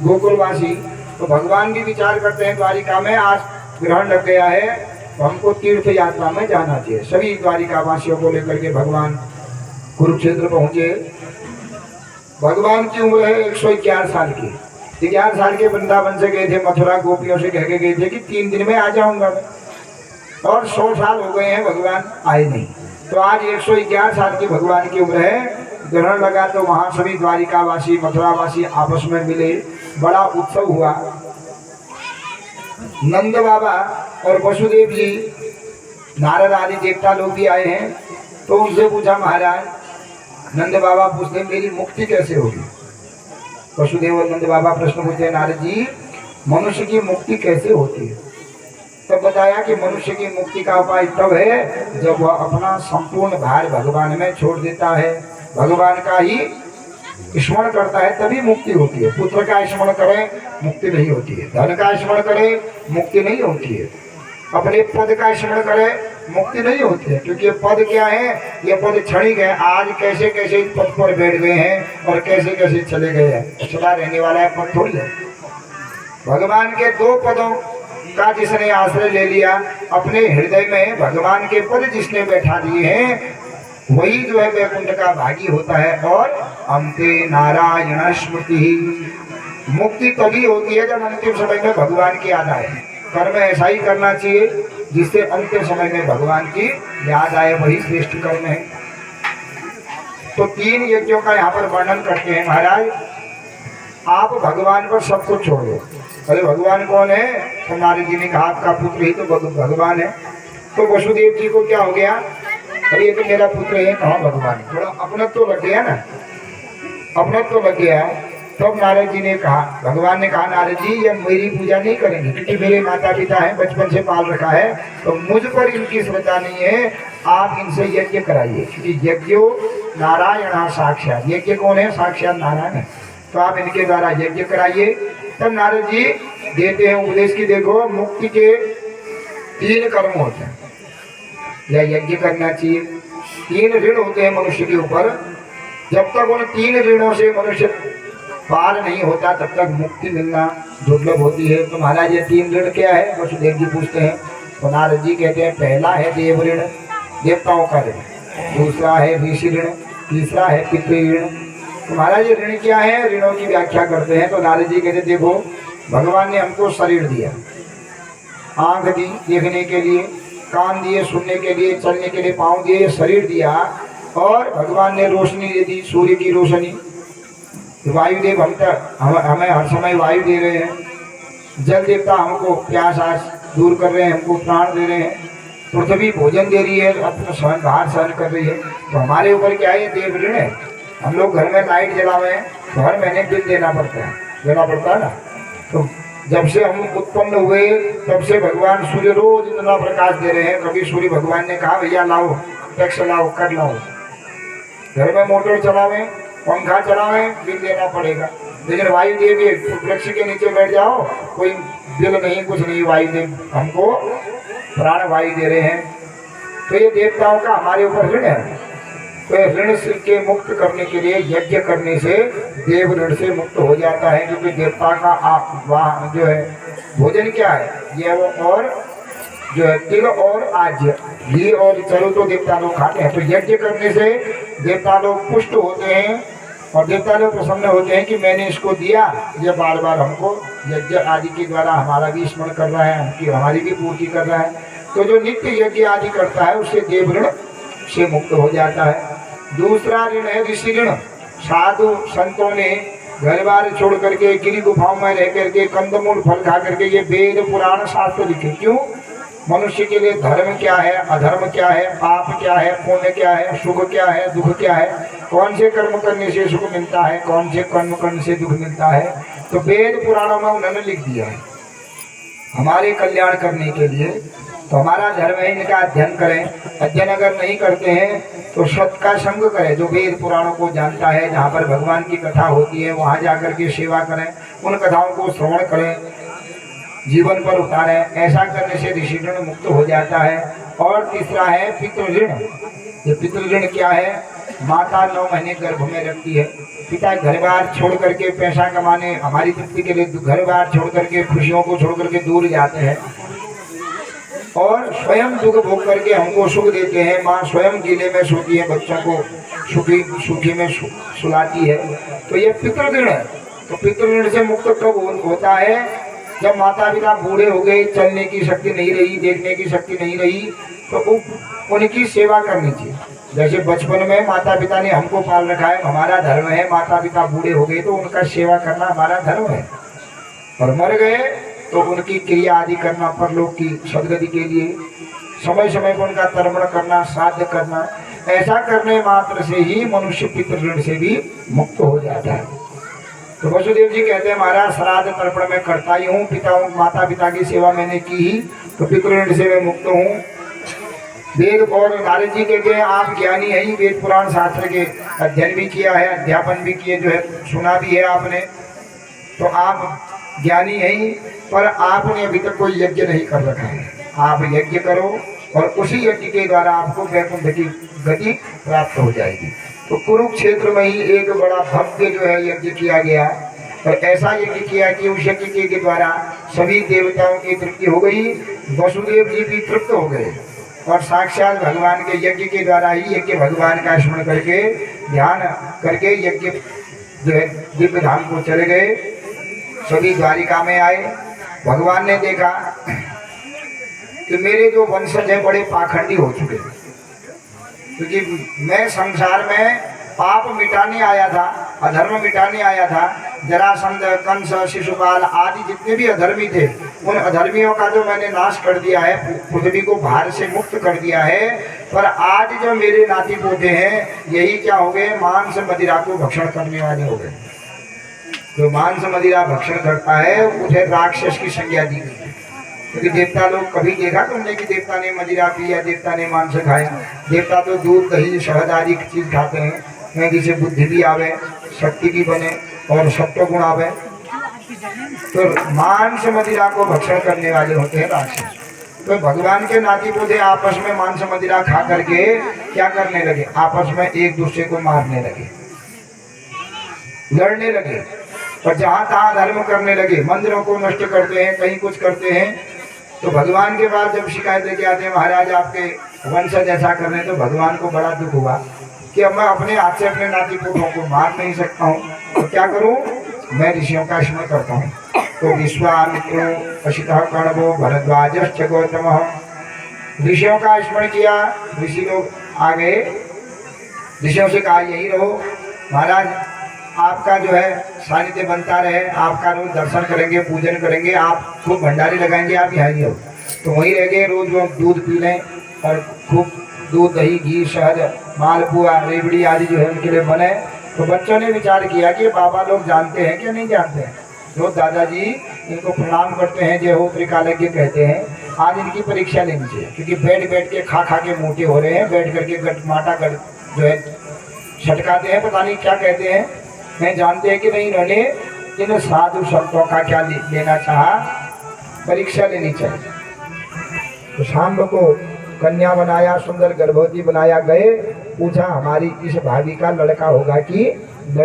गोकुलवासी। तो भगवान भी विचार करते हैं द्वारिका में आज ग्रहण लग गया है तो हमको तीर्थ यात्रा में जाना चाहिए। सभी द्वारिका वासियों को लेकर के भगवान कुरुक्षेत्र पहुंचे। भगवान की उम्र है 111 साल की। 11 साल के वृंदावन से गए थे, मथुरा गोपियों से कह के गए थे कि 3 दिन में आ जाऊंगा मैं, और 100 साल हो गए हैं भगवान आए नहीं। तो आज 111 साल की भगवान की उम्र है। ग्रहण लगा तो वहां सभी द्वारिकावासी मथुरावासी आपस में मिले, बड़ा उत्सव हुआ। नंद बाबा और वसुदेव जी, नारद आदि देवता लोग भी आए हैं। तो उनसे पूछा महाराज, नंद बाबा पूछते मेरी मुक्ति कैसे होगी। वसुदेव और नंद बाबा प्रश्न पूछते हैं, नारद जी मनुष्य की मुक्ति कैसे होती है। तब बताया कि मनुष्य की मुक्ति का उपाय तब है जब वह अपना संपूर्ण भार भगवान में छोड़ देता है, भगवान का ही स्मरण करता है, तभी मुक्ति होती है। पुत्र का स्मरण करे मुक्ति नहीं होती है, धन का स्मरण करे मुक्ति नहीं होती है, अपने पद का स्मरण करे मुक्ति नहीं होती है। क्योंकि ये पद क्या है, ये पद क्षणिक है। आज कैसे कैसे इस पद पर बैठ गए हैं और कैसे कैसे चले गए हैं, सदा रहने वाला है पद थोड़ी है। भगवान के 2 पदों का जिसने आश्रय ले लिया, अपने हृदय में भगवान के पद जिसने बैठा दिए हैं, वही जो है वैकुंठ का भागी होता है। और अंते नारायण स्मृति, मुक्ति तभी होती है जब अंतिम समय में भगवान की याद आए। कर्म ऐसा ही करना चाहिए जिससे अंतिम समय में भगवान की याद आए, वही श्रेष्ठ कर्म है। तो 3 यज्ञों का यहाँ पर वर्णन करते हैं महाराज। आप भगवान पर सब कुछ छोड़ दो। अरे भगवान कौन है, तो नारद जी ने कहा आपका पुत्र ही तो भगवान है। तो वसुदेव जी को क्या हो गया, अरे ये तो मेरा पुत्र है, कहाँ भगवान है। थोड़ा अपना तो लग गया ना, अपना तो लग गया। तब नारद जी ने कहा, भगवान ने कहा नारद जी ये मेरी पूजा नहीं करेंगे क्योंकि मेरे माता पिता हैं, बचपन से पाल रखा है, तो मुझ पर इनकी श्रद्धा नहीं है। आप इनसे यज्ञ कराइए क्योंकि यज्ञो नारायण साक्षात, यज्ञ कौन है, साक्षात नारायण है। तो आप इनके द्वारा यज्ञ कराइए। तब नारद जी देते हैं उपदेश की, देखो मुक्ति के 3 कर्म होते हैं, या यज्ञ करना चाहिए। 3 ऋण होते हैं मनुष्य के ऊपर। जब तक उन 3 ऋणों से मनुष्य पार नहीं होता तब तक मुक्ति मिलना दुर्लभ होती है। तो महाराज ये 3 ऋण क्या है, वसुदेव जी पूछते हैं। तो नारद जी कहते हैं पहला है देव ऋण, देवताओं का ऋण, दूसरा है ऋषि ऋण, तीसरा है पितृ ऋण। तो महाराज ये ऋण क्या है, ऋणों की व्याख्या करते हैं। तो नारद जी कहते देखो भगवान ने हमको शरीर दिया, आंख दी देखने के लिए, कान दिए सुनने के लिए, चलने के लिए पाँव दिए, शरीर दिया। और भगवान ने रोशनी दे दी, सूर्य की रोशनी। वायुदेव हमें हर समय वायु दे रहे हैं। जल देवता हमको प्यास दूर कर रहे हैं, हमको प्राण दे रहे हैं। पृथ्वी भोजन दे रही है, अपना सहन भार सहन कर रही है। तो हमारे ऊपर क्या है, ये देव ऋण है। हम लोग घर में लाइट जलावे हैं तो हर महीने बिल देना पड़ता है ना। तो जब से हम उत्पन्न हुए तब से भगवान सूर्य रोज इतना प्रकाश दे रहे हैं। कभी सूर्य भगवान ने कहा भैया लाओ टैक्स लाओ कर लाओ, घर में मोटर चलावे पंखा चलावे बिल देना पड़ेगा। लेकिन वायुदेव वृक्ष के नीचे बैठ जाओ कोई बिल नहीं, कुछ नहीं, वायुदेव हमको प्राण वायु दे रहे हैं। तो ये देवताओं का हमारे ऊपर ऋण है। तो ऋण के मुक्त करने के लिए यज्ञ करने से देव ऋण से मुक्त हो जाता है। क्योंकि देवता का जो है भोजन क्या है, ये वो और जो है तिल और आज्य, घी और चलो तो देवता लोग खाते हैं। तो यज्ञ करने से देवता लोग पुष्ट होते हैं और देवता लोग प्रसन्न होते हैं कि मैंने इसको दिया, ये बार बार हमको यज्ञ आदि के द्वारा हमारा भी स्मरण कर रहा है, हमारी भी पूर्ति कर रहा है। तो जो नित्य यज्ञ आदि करता है उससे देव ऋण से मुक्त हो जाता है। दूसरा ऋण है ऋषि ऋण। साधु संतों ने घर बार छोड़ करके गिरी गुफाओं में रह करके कंदमूल फल खा करके ये वेद पुराण शास्त्र लिखे। क्यों? मनुष्य के लिए धर्म क्या है, अधर्म क्या है, पाप क्या है, पुण्य क्या है, सुख क्या है, दुख क्या है, कौन से कर्म करने से सुख मिलता है, कौन से कर्म करने से दुख मिलता है। तो वेद पुराणों में उन्होंने लिख दिया है हमारे कल्याण करने के लिए। तो हमारा धर्म है इनका अध्ययन करें। अध्ययन अगर नहीं करते हैं तो सत का संग करें, जो वेद पुराणों को जानता है, जहाँ पर भगवान की कथा होती है वहाँ जाकर के सेवा करें, उन कथाओं को श्रवण करें, जीवन पर उतारें। ऐसा करने से ऋषि ऋण मुक्त हो जाता है। और तीसरा है पितृ ऋण। ये पितृ ऋण क्या है? माता 9 महीने गर्भ में रखती है, पिता घर बार छोड़ करके पैसा कमाने हमारी तृप्ति के लिए घर बार छोड़ करके खुशियों को छोड़ करके दूर जाते हैं और स्वयं दुख भोग करके हमको सुख देते हैं। माँ स्वयं गीले में सोती है, बच्चों को सुखी में सुलाती है। तो ये पितृऋण है। तो पितृऋण से मुक्त कब होता है? जब माता पिता बूढ़े हो गए, चलने की शक्ति नहीं रही, देखने की शक्ति नहीं रही, तो उनकी सेवा करनी चाहिए। जैसे बचपन में माता पिता ने हमको पाल रखा है, हमारा धर्म है, माता पिता बूढ़े हो गए तो उनका सेवा करना हमारा धर्म है। और मर गए तो उनकी क्रिया आदि करना, परलोक की सदगति के लिए समय समय पर उनका तर्पण करना, श्राद्ध करना। ऐसा करने मात्र से ही मनुष्य पितृऋण से भी मुक्त हो जाता है। तो वसुदेव जी कहते हैं महाराज श्राद्ध तर्पण में करता ही हूँ, माता पिता की सेवा मैंने की ही, तो पितृऋण से मैं मुक्त हूँ। वेद और नारद जी कहते हैं आप ज्ञानी है ही, वेद पुराण शास्त्र के अध्ययन भी किया है, अध्यापन भी किए, जो है सुना भी है आपने, तो आप ज्ञानी है ही, पर आपने अभी तक कोई यज्ञ नहीं कर रखा है। आप यज्ञ करो और उसी यज्ञ के द्वारा आपको वैकुंठ की गति प्राप्त हो जाएगी। तो कुरुक्षेत्र में ही एक बड़ा भव्य जो है यज्ञ किया गया और ऐसा यज्ञ किया कि उस यज्ञ के द्वारा सभी देवताओं की तृप्ति हो गई, वसुदेव जी भी तृप्त हो गए और साक्षात भगवान के यज्ञ के द्वारा ही यज्ञ भगवान का स्मरण करके ध्यान करके यज्ञ जो है दिव्य धाम को चले गए। सभी द्वारिका में आए। भगवान ने देखा कि मेरे जो वंशज हैं बड़े पाखंडी हो चुके हैं, क्योंकि मैं संसार में पाप मिटाने आया था, अधर्म मिटाने आया था। जरासंध, कंस, शिशुपाल आदि जितने भी अधर्मी थे, उन अधर्मियों का जो मैंने नाश कर दिया है, पृथ्वी को भार से मुक्त कर दिया है। पर आज जो मेरे नाती पोते हैं, यही क्या हो गए? मांस मदिरा को भक्षण करने वाले हो गए। जो मांस मदिरा भक्षण करता है उसे राक्षस की संज्ञा दी गई। क्योंकि देवता लोग कभी देखा तुमने कि देवता ने मदिरा पी या देवता ने मांस खाया? देवता तो दूध, दही, शहद आदि चीज खाते हैं, जिसे बुद्धि भी आवे, शक्ति भी बने और सत्व गुण आवे। तो मांस मदिरा को भक्षण करने वाले होते हैं राक्षस। तो भगवान के नाती पोते आपस में मांस मदिरा खा करके क्या करने लगे? आपस में एक दूसरे को मारने लगे, लड़ने लगे और जहाँ तहाँ धर्म करने लगे, मंदिरों को नष्ट करते हैं, कहीं कुछ करते हैं। तो भगवान के पास जब शिकायत लेके आते हैं महाराज आपके वंशज ऐसा कर रहे हैं, तो भगवान को बड़ा दुख हुआ कि अब मैं अपने हाथ से अपने नाती पोतों को मार नहीं सकता हूँ, तो क्या करूँ? मैं ऋषियों का स्मरण करता हूँ। तो विश्वामित्रो अशितः कर्णवो भरद्वाजश्च गौतमः, ऋषियों का स्मरण किया। ऋषि लोग आ गए, ऋषियों से कहा यही रहो महाराज, आपका जो है सानिध्य बनता रहे, आपका रोज दर्शन करेंगे, पूजन करेंगे, आप खूब भंडारे लगाएंगे, आप यहाँ ही हो। तो वहीं रह गए, रोज वो दूध पी लें और खूब दूध, दही, घी, शहद, मालपुआ, रेवड़ी आदि जो है उनके लिए बने। तो बच्चों ने विचार किया कि बाबा लोग जानते हैं कि नहीं जानते हैं। तो दादाजी इनको प्रणाम करते हैं, जय हो त्रिकालज्ञ कहते हैं। आज इनकी परीक्षा लेनी चाहिए, क्योंकि बैठ बैठ के खा के मोटे हो रहे हैं, बैठ करके गट जो है छटकाते हैं, पता नहीं क्या कहते हैं, नहीं जानते हैं कि नहीं। इन्होंने इन साधु संतों का क्या लेना चाहा? परीक्षा लेनी चाहिए। तो शाम को कन्या बनाया, सुंदर गर्भवती बनाया, गए, पूछा हमारी इस भाभी का लड़का होगा कि